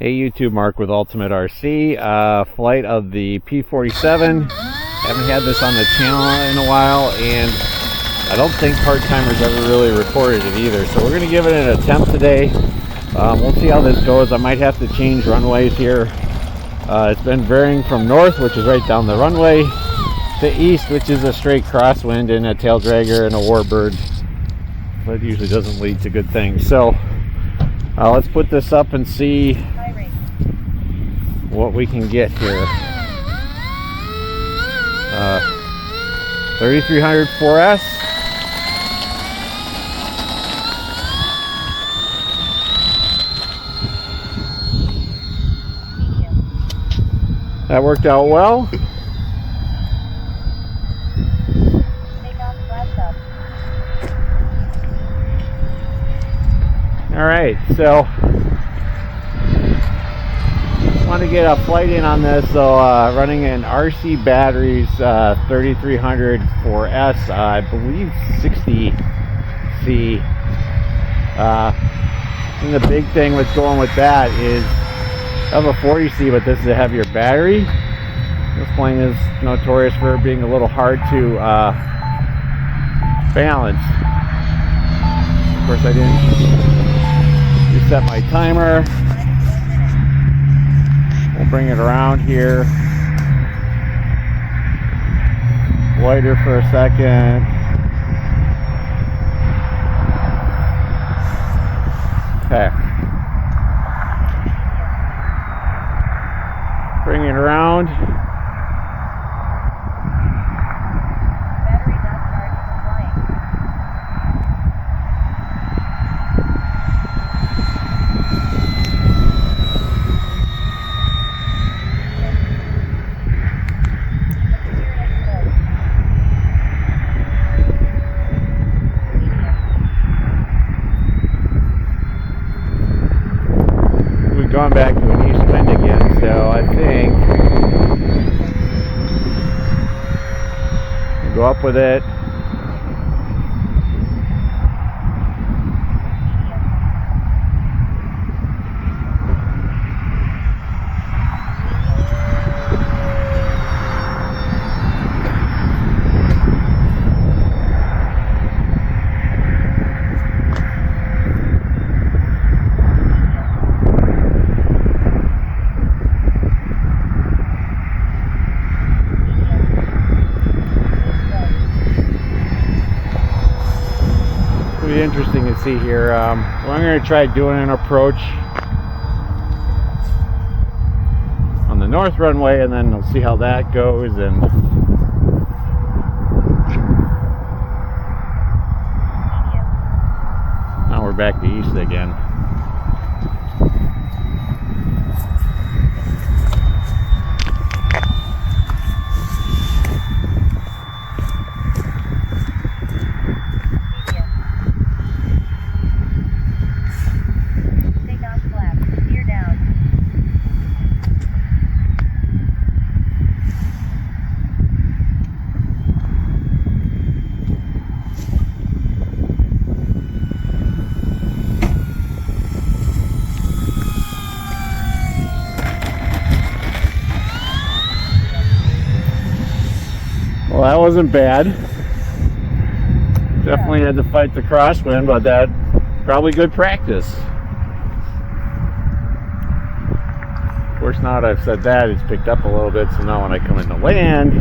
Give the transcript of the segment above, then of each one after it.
Hey YouTube, Mark with Ultimate RC. Flight of the P-47. Haven't had this on the channel in a while, and I don't think part-timers ever really recorded it either. So we're going to give it an attempt today. We'll see how this goes. I might have to change runways here. It's been varying from north, which is right down the runway, to east, which is a straight crosswind and a tail dragger and a warbird. That usually doesn't lead to good things. So let's put this up and see what we can get here. 3300 4S. That worked out well. All right, so want to get a flight in on this, so running an RC batteries 3300 4S, I believe 60C. And the big thing with going with that is I have a 40C, but this is a heavier battery. This plane is notorious for being a little hard to balance. Of course, I didn't reset my timer. We'll bring it around here. Lighter for a second. Okay. Bring it around. Going back to an east wind again, so I think we'll go up with it. Be interesting to see here. I'm going to try doing an approach on the north runway, and then we'll see how that goes. And now we're back to east again. Well, that wasn't bad. Definitely had to fight the crosswind, but that probably good practice. Of course, now that I've said that, it's picked up a little bit, so now when I come into land,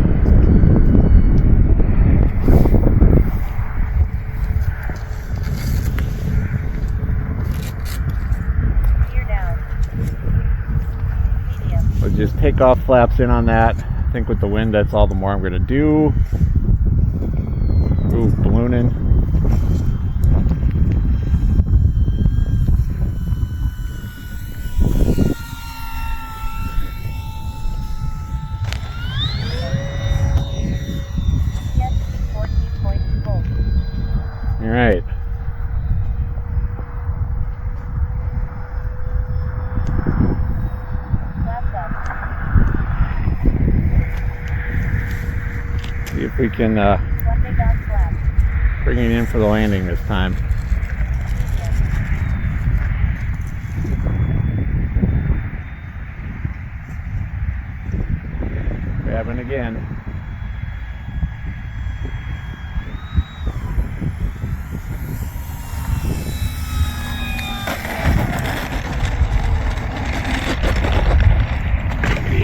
we'll just take off flaps in on that. I think with the wind, that's all the more I'm going to do. Ooh, ballooning. All right. See if we can bring it in for the landing this time. happened again.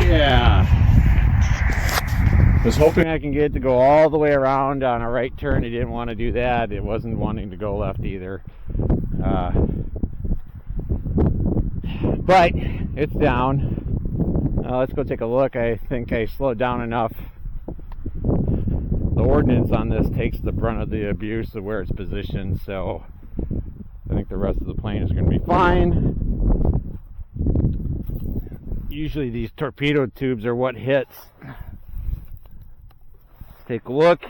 Yeah. Was hoping I can get it to go all the way around on a right turn. It didn't want to do that. It wasn't wanting to go left either. But it's down. Let's go take a look. I think I slowed down enough. The ordnance on this takes the brunt of the abuse of where it's positioned, so I think the rest of the plane is going to be fine. Usually these torpedo tubes are what hits. Let's take a look.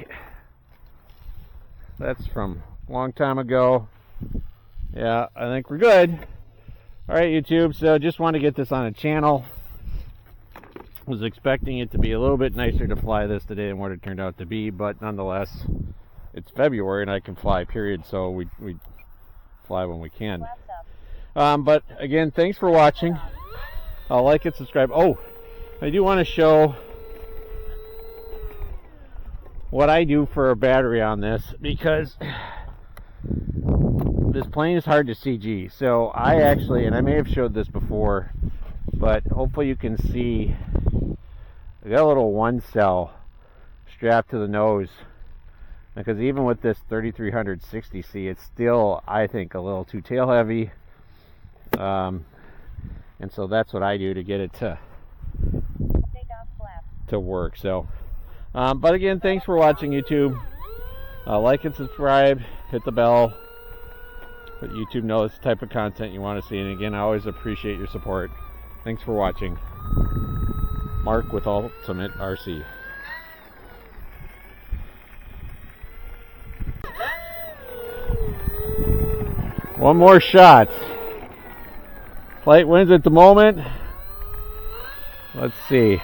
That's from a long time ago. Yeah, I think we're good. Alright, YouTube, so just want to get this on a channel. Was expecting it to be a little bit nicer to fly this today than what it turned out to be, but nonetheless, it's February and I can fly, period, so we fly when we can. But again, thanks for watching. Like and subscribe. Oh, I do want to show what I do for a battery on this, because this plane is hard to CG. So I actually, and I may have showed this before, but hopefully you can see, I got a little 1-cell strapped to the nose, because even with this 3360C, it's still, I think, a little too tail heavy. And so that's what I do to get it to work. So, but again, thanks for watching, YouTube. Like and subscribe, hit the bell. Let YouTube know it's the type of content you want to see. And again, I always appreciate your support. Thanks for watching. Mark with Ultimate RC. One more shot. Flight wins at the moment. Let's see.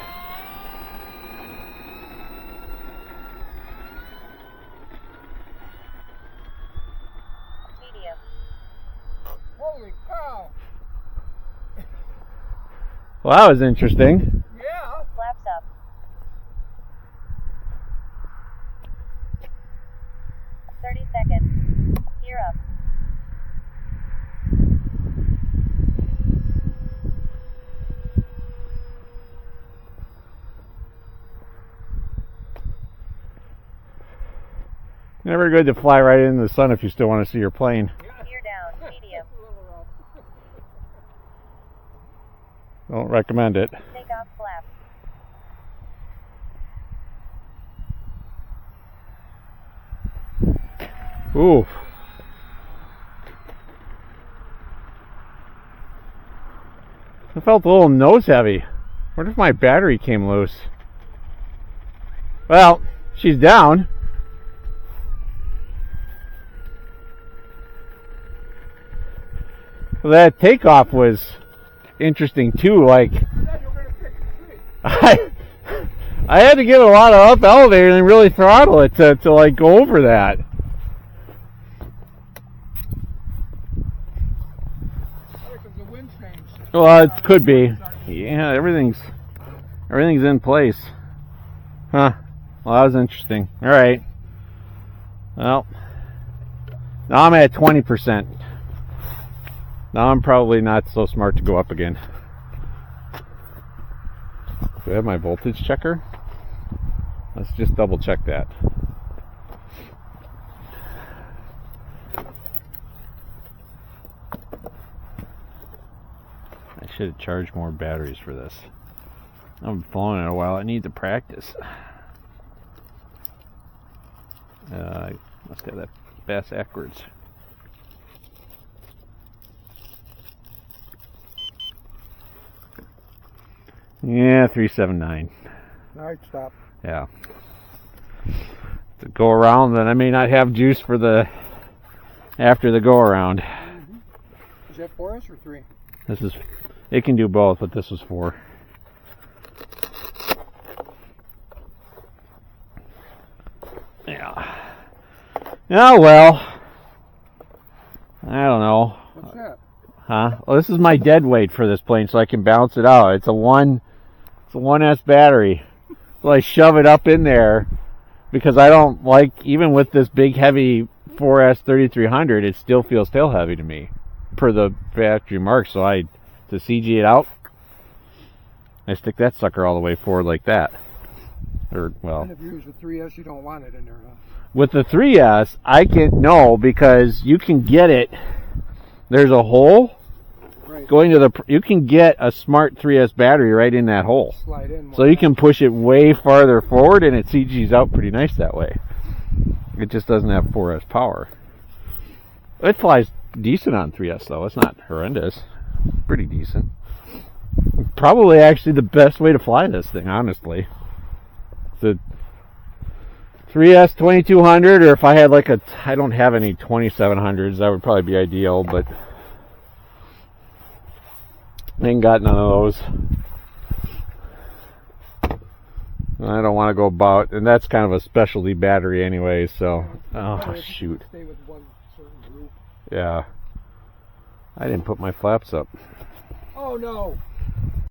Medium. Holy cow! Well, that was interesting. Yeah. Flaps up. 30 seconds. Gear up. Never good to fly right into the sun if you still want to see your plane. Gear down. Medium. Don't recommend it. Take off flaps. Ooh. I felt a little nose heavy. What if my battery came loose? Well, she's down. Well, that takeoff was interesting too. Like, I had to give it a lot of up elevator and really throttle it to like go over that. Well, it could be. Yeah, everything's in place. Huh. Well, that was interesting. All right. Well, now I'm at 20%. Now I'm probably not so smart to go up again. Do I have my voltage checker? Let's just double check that. I should have charged more batteries for this. I haven't flown in a while. I need to practice. I must have that bass backwards. Yeah, 379. Alright, stop. Yeah. To go around, then I may not have juice for the after the go around. Is that 4S or 3? This is, it can do both, but this was 4. Yeah. Oh well. I don't know. What's that? Huh? Well, this is my dead weight for this plane, so I can balance it out. It's a 1S battery. So I shove it up in there because I don't like, even with this big heavy 4S 3300, it still feels tail heavy to me per the factory mark. So to CG it out, I stick that sucker all the way forward like that. Or, well, And if you use the 3S, you don't want it in there, huh? with the 3S, I can, no, because you can get it, there's a hole Right. going to the, you can get a smart 3S battery right in that hole. Slide in. So you can push it way farther forward and it CGs out pretty nice that way. It just doesn't have 4S power. It flies decent on 3S though. It's not horrendous. Pretty decent. Probably actually the best way to fly this thing, honestly. The 3S 2200, or if I had like I don't have any 2700s, that would probably be ideal, but I ain't got none of those. I don't want to go about, and that's kind of a specialty battery anyway, so, oh shoot. Stay with one certain group. Yeah. I didn't put my flaps up. Oh no!